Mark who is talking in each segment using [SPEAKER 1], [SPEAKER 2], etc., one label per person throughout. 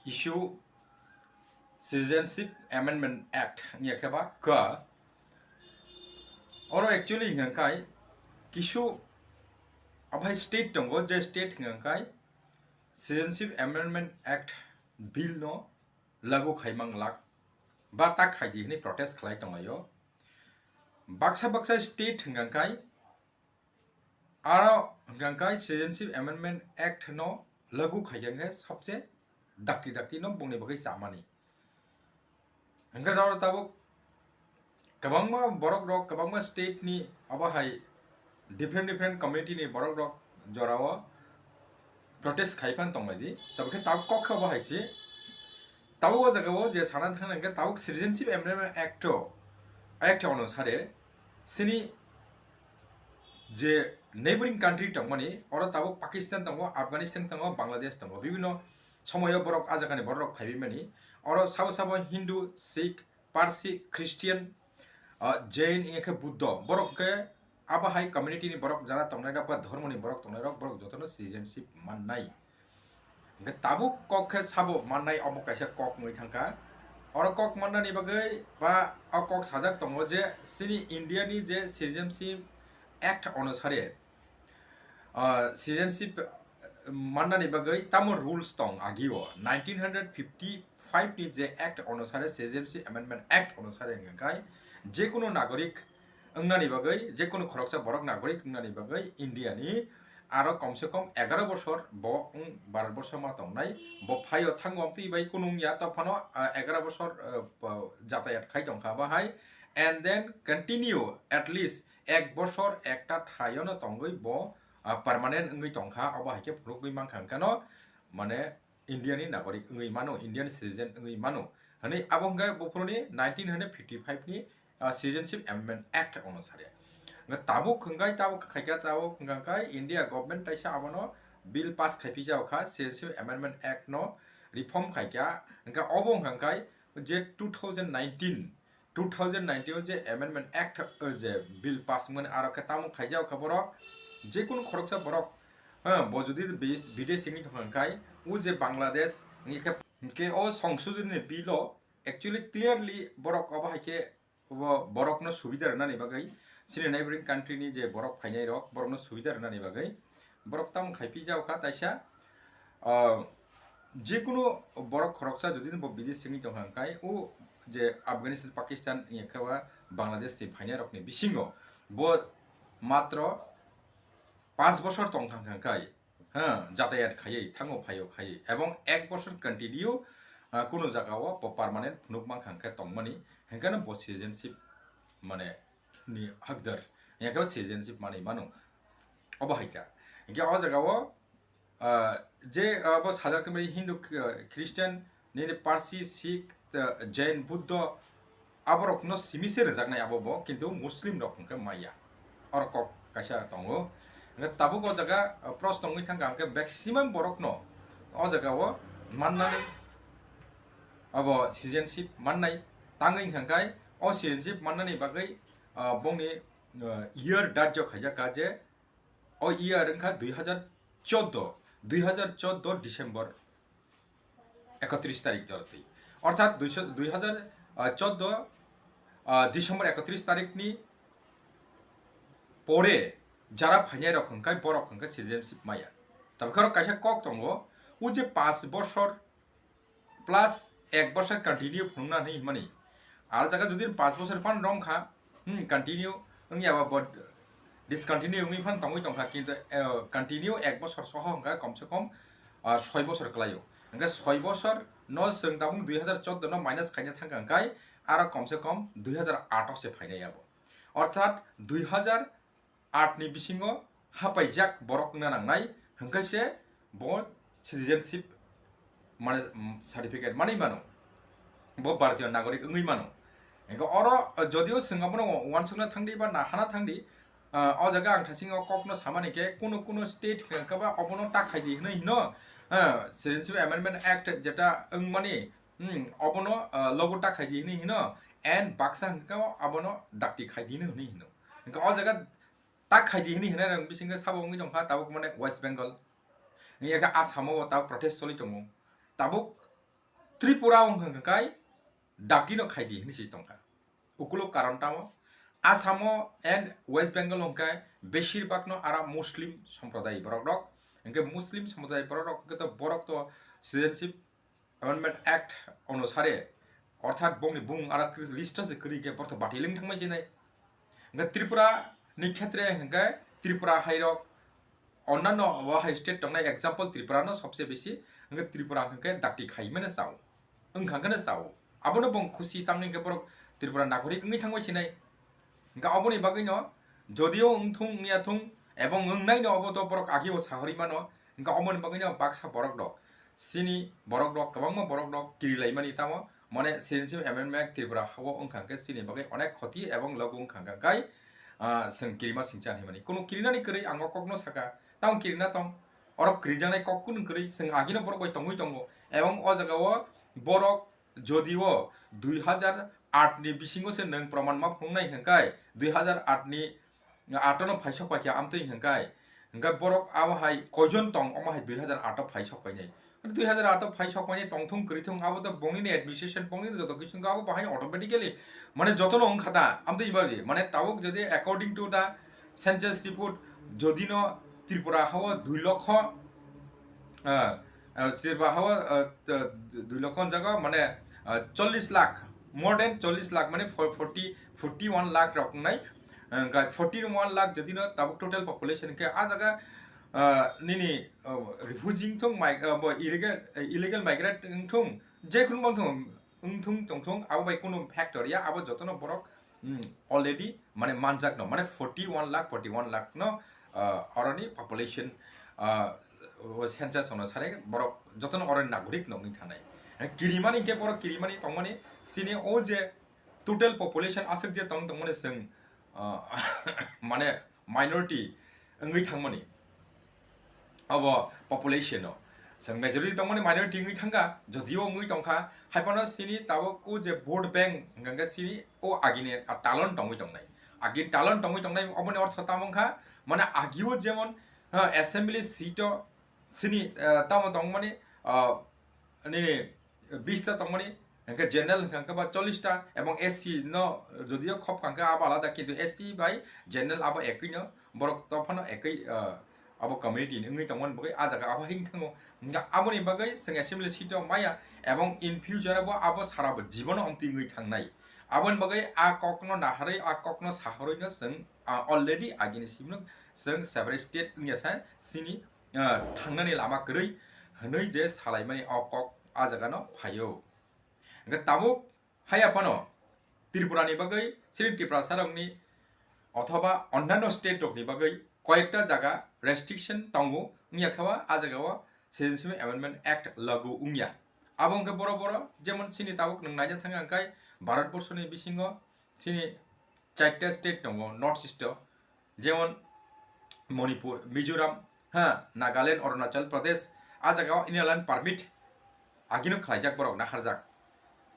[SPEAKER 1] issue Citizenship Amendment Act nya kheba ka oro actually ngangkai kishu abhai state tongo je state ngangkai Citizenship Amendment Act bill no lagu khaimang lak ba tak khaidi ni protest khlai tonglayo baksa state ngangkai aro ngangkai Citizenship Amendment Act no lagu khaiyang he sabse dakti no bungni bagai samani hingga jawab tabuk kabangma borok rok kabangma state ni abahai different community ni borok rok jorawa protest khaifan tongmadi tabke tab kok abahai si tawo jagao je sanan thang nangka tabuk Citizenship Amendment Act अनुसारे sini je neighboring country tongmani oro tabuk Pakistan tongo Afghanistan tongo Bangladesh tongo bibino somoyo borok ajagani borok khaibimani oro sabo Hindu Sikh Parsi Christian Jain ingke Buddha borok ke abahai community ni borok jara tongnai rok dharma ni borok tongnai rok borok jotono citizenship mannai ingke tabuk kok ke sabo mannai omo kaisa kok ngoi thangka oro kok mannani bagai ba kok sajak tongo je sini India ni je Citizenship Act अनुसारे citizenship mannani bagai tamo rules tong agio 1955 ni je act अनुसारे Citizenship Amendment Act अनुसारे ngkai je kono nagorik अंगनानि बागै जे कोनो खरकसा बरक नागरिक अंगनानि बागै India नि आरो कम से कम 11 बছর ब 12 বছর मा तंगनाय ब फायो थांगम ति बाय कुनुं या तफानो 11 বছর যাতায়াত খাই दंखा बाहाय and then continue at least 1 বছর একটা থায়নো तंगै ब পার্মানেন্ট अंगै तंखा अबा हायके फुरुगै मानखांखानो माने इंडियानि नागरिक अंगै मानो इंडियन सिटिजेन अंगै मानो हनै आबंगा बफोरनि 1955 नि Citizenship Amendment Act अनुसारे ताबुक खंगाय ताबुक खायका ताबुक खंगाय इंडिया गवर्नमेंट ताइसा आबनो बिल पास खायफि जावखा Citizenship Amendment Act नो रिफॉर्म खायका अंका अबो खंगाय जे 2019 जे Amendment Act जे बिल पास मन आरो खताम खायजाव खबरक जे कुन खरकसा बरक बजुदि विदेशिनि खंगाय उ जे बांग्लादेश के ओ संशोधन बिल एक्चुअली क्लियरली बरक अब हायके borok no subida rani bagai sini neighboring country ni je borok phainai rok borok no subida rani bagai borok tam khaipi jaw kha taisa je kuno borok khoroksa jodi bo bidesh singi jong hangkai u je Afghanistan Pakistan yekhawa Bangladesh si phainai rok ni bisingo bo matro 5 বছর tong hangkai যাতায়াত খাইয়ে থাঙ্গো ফাইও খাইয়ে এবং 1 বছর continue কোনো জায়গাও permanent ফুনুকমাং খাंखा तंगमानि हेंकानो ब सिटिजेनशिप माने नि हकदार याखौ सिटिजेनशिप माने मानो अबहायका इनके अ जगाओ जे अब साजाक में हिंदू क्रिश्चियन ने पारसी सिख जैन बुद्ध आबरकनो सिमिसे रजाकनाय आबो किन्तु मुस्लिम रकमके माया और कक कासा तंगो ताबु ग जगा प्रश्न नङै थांगा के मैक्सिमाम बरकनो अ जगाओ माननानै अब citizenship माननाय तांगै खांखाय अ citizenship माननानै बागै बंनि इयर डाट जो खायजा काजे अ इयर अंका 2014 डिसेम्बर 31 तारिख जरती अर्थात 2014 डिसेम्बर 31 तारिख नि परे जारा फाइनाय रखंखाय बरखंखाय citizenship माया तबखर कायसा कक दंगो उ जे 5 বছর प्लस 1 বছর कंटिन्यू फुंगना नहीं माने आर जगह जुदि 5 বছর फान रंग खा कंटिन्यू अंगियाबा बट डिसकंटिन्यू अंगि फान तंगै दंखा किन्तु कंटिन्यू 1 বছর सह अंगा कम से कम 6 বছর क्लायो अंगा 6 বছর न जों दाबुं 2014 न माइनास खायना थांगांखाय आरो कम से कम 2008 से फायनायाबो अर्थात 2008 नि बिसिङो हापाइजाक बरक नांनाय हंखासे ब सिटिजेनशिप माने सर्टिफिकेट माने मानो ब भारतीय नागरिक अंगै मानो एंको अरो जदियो सिंगापुर वानसुना थांदि बा नाहाना थांदि अ जगा आं थासिङो ककनो सामानिके कुनो स्टेट कबा अबनो टाखायदि हनै हिनो Citizenship Amendment Act जेटा ओं माने अबनो लोगो टाखायदि हनै हिनो एन्ड बाक्सा हंका अबनो दाक्ति खायदि हनै हिनो एंको अ जगा टाखायदि हनै हिना रं बिसिङो साबोंगै दंखा ताबुक माने वेस्ट बेंगल नियाका आसामाव ताबुक प्रोटेस्ट सलि दङ Tabuk Tripura hingkai dakino khaidi hini si tongka ukulo karon tamo Asamo and West Bengal hingkai beshirbagno ara Muslim সম্প্রদায় borok rok hingke Muslim সম্প্রদায় borok rok hingke to borok to Citizenship Amendment Act অনুসারে অর্থাৎ বংনি বুং আর list আছে করিকে বর্ত বাটিলিং থাকমাই চিনাই Hakka Tripura নি ক্ষেত্রে Hakka Tripura হাইরক অন্যান্য ওয়াহাই state টংনাই example Tripura no সবচেয়ে বেশি হংকা ত্রিপুরা হংকা দাকটি খাইমেনে চাও ওংখাঙ্কানে চাও আবনো বং খুশি তাংনি কে বরক ত্রিপুরা নাগরিক ওংই থাকমাই চিনাই হংকা অবনি বাগৈ ন যদিও ওংথুং নিয়াথুং এবং ওংনাই ন অবত বরক আগিও সাহরি মানো হংকা অবনি বাগৈ ন বাক্সা বরক দক সিনি বরক দক কবাংমা বরক দক কিরিলাইমানি তামো মানে Citizenship Amendment Tripura hawo ongkhangke sini bagai onek khoti ebong logo ongkhangkai seng kirima singchan himani kono kirinani kri ango kokno saka taung kirina tong orok krijanai kokkun kri seng agino borok bai tongui tongo ebong o jagao borok jodio 2008 ni bisingo se nang praman ma phungnai hangkai 2008 ni atono phaisok pakia amtei hangkai hangka borok awahai koijon tong omahai 2008 phaisok painai 2008 ফাইসক মানে তংথং করিথং আবো তো বংনি administration বংনি যত কিছু আবো বাহাই automatically মানে যতন অংখাতা আমতো ইবাজি মানে তাওক যদি according to the census report যদি ন ত্রিপুরা হাও 2 লক্ষ ত্রিপুরা হাও 2 লক্ষ জায়গা মানে 40 লাখ মোর দেন 40 লাখ মানে 41 লাখ রকম নাই 41 লাখ যদি ন তাওক টোটাল পপুলেশন কে আ জায়গা nini refugee thong illegal migrant thong je kun bang thong thong abo bai kono factor ya abo jotono borok already mane manjak no mane 41 lakh no oroni population census ono sare borok jotono oron nagorik no ngi thanai kirimani ke borok kirimani tongmani sini o je total population asek je tongmani seng mane minority ngi thangmani abo population no sang majority tongmani minority ngi thanga jodio ngi tongkha haipano sini tawo ko je vote bank ganga sini o agine talon tongui tongnai agin talon tongui tongnai oboni ortho tamongkha mane agiwo jemon assembly seat sini tamo tongmani nini 20 ta tongmani hangka general hangka ba 40 ta ebong SC no jodio khop hangka aba alada kintu SC bai general aba ekui no borok tofano ekui abo community ngi tongmon bagai ajaga abo hing thango nga aboni bagai seng assembly seat maya ebong in future abo sarabo jibono amti ngi thangnai abon bagai a kokno naharai a kokno saharoi no seng already agini simno seng separate state ngi sa sini thangnani lama krei hanoi je salaimani a kok ajaga no phayo nga tabuk hayapano Tripura ni bagai Tripurasarok ni অথবা অন্যান্য state ni bagai কয়েকটা জায়গা restriction তঙ্গো উনিয়া খাওয়া আজাগাওয়া Citizenship Amendment Act লাগু উনিয়া আবংকে বড় বড় যেমন সিনি তাবক নং নাইজা থাঙ্গা আঙ্কাই ভারতবর্ষনি বিসিঙ্গ সিনি 4টা স্টেট তঙ্গো নর্থ ইস্ট যেমন মণিপুর মিজোরাম হ্যাঁ নাগাল্যান্ড অরুণাচল প্রদেশ আজাগাওয়া ইনাল্যান্ড পারমিট আগিনো খাইজাক বড় না হারজাক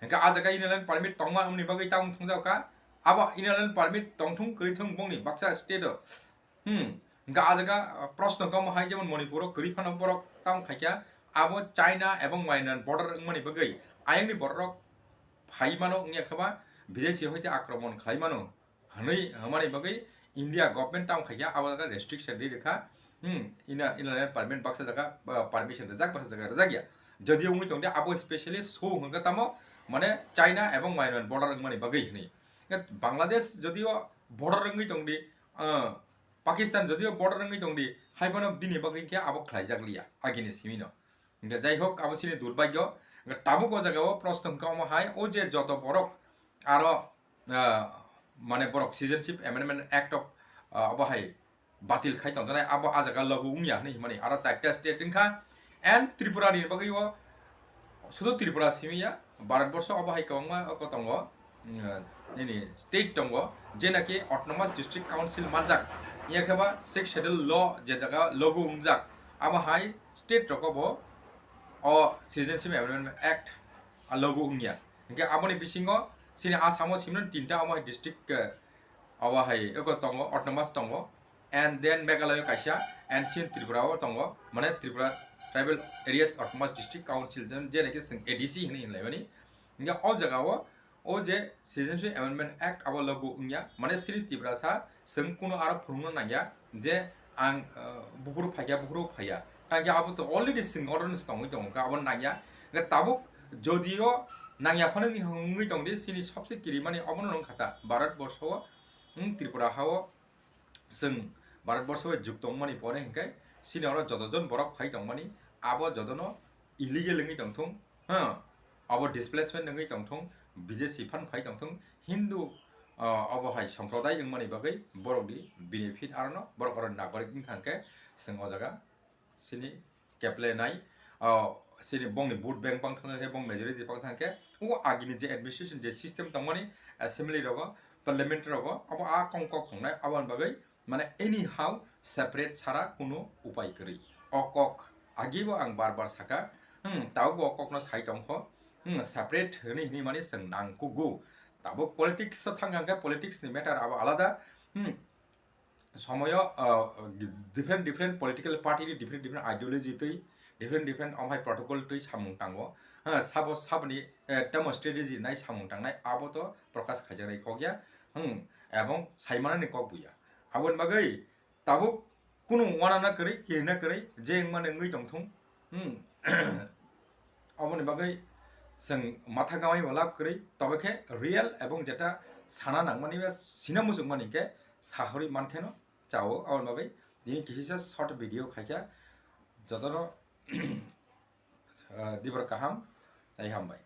[SPEAKER 1] হেঙ্কা আজাগা ইনাল্যান্ড পারমিট তংমা উনি বাগৈ তাং থংজাওকা আবা ইনাল্যান্ড permit তংথং করিথং বংনি Baksa state hingga ajaga proshno kam hai jemon Manipur koriphano borok tang khaikya abo China ebong Myanmar border mani bagai ayangni borok phaimano ngya khaba বিদেশি হইতে আক্রমণ খাইমানো হানই হামানি বাগৈ India government tang khaikya abo jaga restriction ri rekha inland permit baksa jaga permission jak baksa jaga rajagya jodio ngui tongde abo specially so hingga tamo mane China ebong Myanmar border mani bagai hini Bangladesh যদিও border ngui tongdi Pakistan যদিও border রঙই দংদি হাইবানো বিনি বাগরিকে আবো খাইজাগলিয়া আগিনি Cimino ইংগা যাই হোক আবো সিনি দুর্ভাগ্য তাবুক ও জায়গাও প্রশ্ন কাম হাই ও যে যত বরক আরো মানে বরক Citizenship Amendment Act of আবহাই বাতিল খাই তংজানাই আবো আজাগা লগু উংয়া নি মানে আরো 4টা স্টেট ইনখা এন্ড ত্রিপুরা নি বাগইও শুধু ত্রিপুরা সিমিয়া ভারতবর্ষ আবহাই কামা কতঙ্গ ini state tongo jenaki autonomous district council manjak yakaba 6 schedule law je jaga logo ungjak aba hai state rokobo o Citizenship Amendment Act a logo ungya hingga aboni bisingo sini asamo simnon 3ta amo district aba hai eko tongo autonomous tongo and then Meghalaya kaisa and sin Tripura tongo mane Tripura tribal areas autonomous district council जेनेकि जों ADC होनो होनलायमानि इंगा अ जागाव ओ जे citizenship amendment act अब लगु इंगा माने सिरि तिब्रासा जों कुनो आरो फुरुंनो नांगया जे आं बुहुरु फाया ताकि अब तो ऑलरेडी सिंग ऑर्डिनेंस दं का अब नांगया ताबुक जदियो नांगया फनो हंगै दं दे सिनि सबसे किरि माने अब नं खाता भारत वर्ष त्रिपुरा हाव जों भारत वर्ष जुग दं माने परे हंकै सिनि और जदजन बरक फाइ दं माने अब जदनो इलीगल नङै दं थं ह अब डिसप्लेसमेंट नङै दं थं विदेशी फान फाइ दं थं हिंदू अब हाय संप्रदाय जों माने बागै बरकनि बेनिफिट आरो बरक और नागरिक नि थांके जों अ जागा सिनि केप्लेनाय सिनि बंनि वोट बैंक बां थांके बंग मेजॉरिटी बां थांके ओ आगिनि जे एडमिनिस्ट्रेशन जे सिस्टम दं माने असेंबली रगो पार्लियामेंट रगो अब आ कंकक थांनाय अबन बागै माने एनी हाउ सेपरेट सारा कुनो उपाय करै अकक आगिबो आं बार साका तावबो अककनो साइड अंख सेपरेट होनी माने जों नांगौ ताबो पलिटिक्स थांगांगा पलिटिक्स नि मैटर अब आलादा समय different political party different ideology तै डिफरेंट अमहाय प्रोटोकॉल तै सामुं तांगो साबनि टर्म स्ट्रेटेजी नाय सामुं तांनाय आबो तो प्रकाश खाजानाय कगया एवं साइमानानि कग बुया आबन बागै ताबो कुनु वाना करै किरना करै जे माने ngै दंथं अबनि बागै जों माथा गामाय वाला करै तबके रियल एवं जेटा साना नांगमानि बे सिना मुजुग मानि के साहरि मानथेनो चाओ और बागै दिनि किसिसा शॉर्ट वीडियो खायका जतनो दिबर काहाम जाय हामबाय।